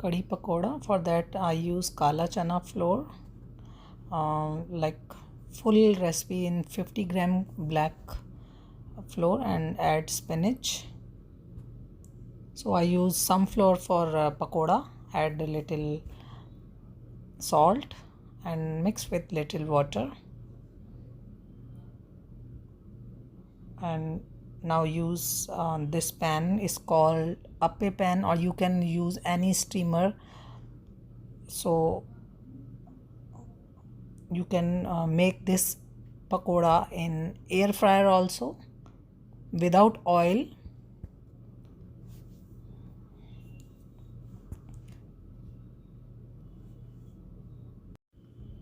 Kadi Pakora. For that I use kala chana flour, like full recipe in 50-gram black flour, and add spinach. So I use some flour for pakoda, add a little salt and mix with little water, and now use this pan is called appe pan, or you can use any steamer. So you can make this pakoda in air fryer also without oil.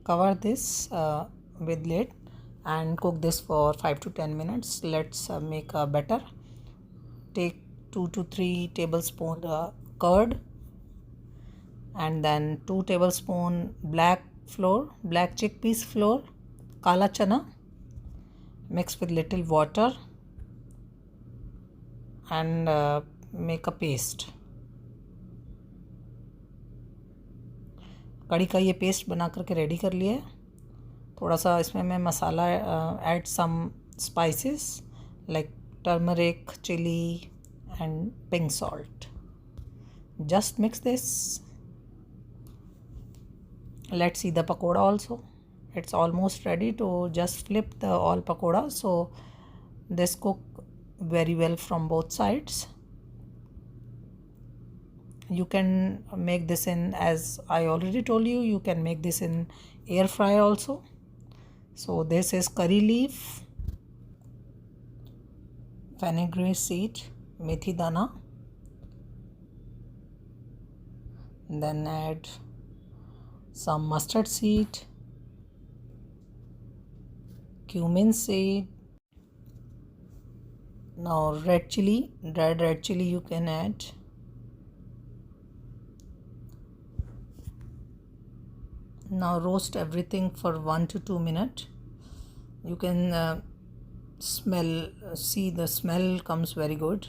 Cover this with lid and cook this for 5 to 10 minutes. Let's make a batter. Take 2 to 3 tablespoons curd, and then 2 tablespoons black chickpeas flour, kala chana. Mix with little water and make a paste. कड़ी का ये paste बना करके ready कर लिया है. थोड़ा सा इसमें मैं मसाला add some spices like turmeric, chilli and pink salt. Just mix this. Let's see the pakoda also. It's almost ready to just flip the all pakoda. So this cook very well from both sides. You can make this in, as I already told you, you can make this in air fryer also. So this is curry leaf, fenugreek seed, methi dana, then add some mustard seed, cumin seed. Now red chili, dried red chili you can add. Now roast everything for 1 to 2 minutes. You can see the smell comes very good.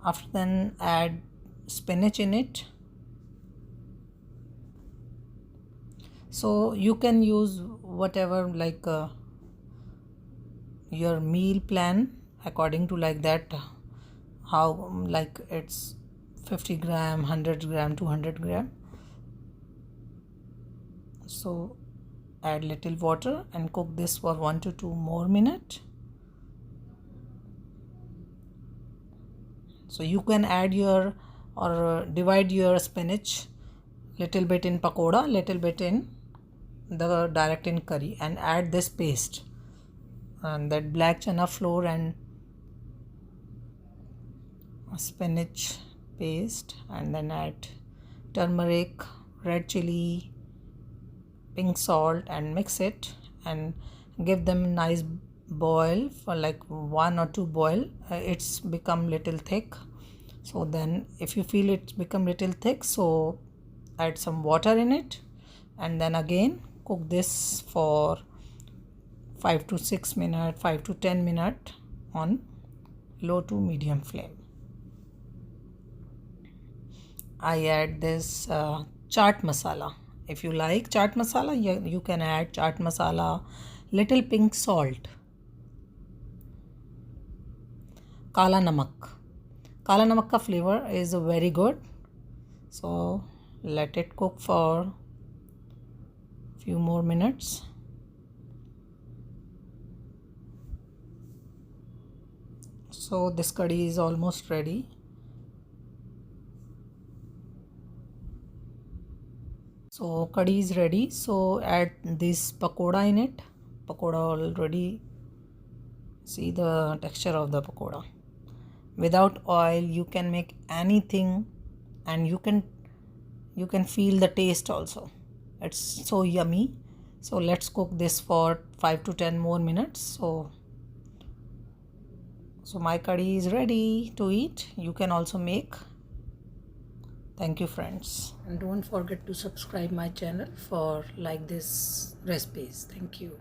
After then add spinach in it. So you can use whatever like your meal plan according to like that, how like it's 50 gram, 100 gram, 200 gram. So add little water and cook this for 1 to 2 more minutes. So you can add your or divide your spinach, little bit in pakoda, little bit in the direct in curry, and add this paste and that black chana flour and spinach paste, and then add turmeric, red chili, pink salt, and mix it and give them nice boil for like 1 or 2 boil. It's become little thick. So then if you feel it's become little thick, so add some water in it, and then again cook this for 5 to 6 minutes, 5 to 10 minutes on low to medium flame. I add this chaat masala. If you like chaat masala, you can add chaat masala, little pink salt, kala namak. Kala namak ka flavor is very good. So let it cook for few more minutes. So this curry is almost ready. So curry is ready. So add this pakoda in it. Pakoda already, see the texture of the pakoda. Without oil you can make anything, and you can feel the taste also. It's so yummy. So let's cook this for 5 to 10 more minutes. So my curry is ready to eat. You can also make. Thank you friends, and don't forget to subscribe my channel for like this recipes. Thank you.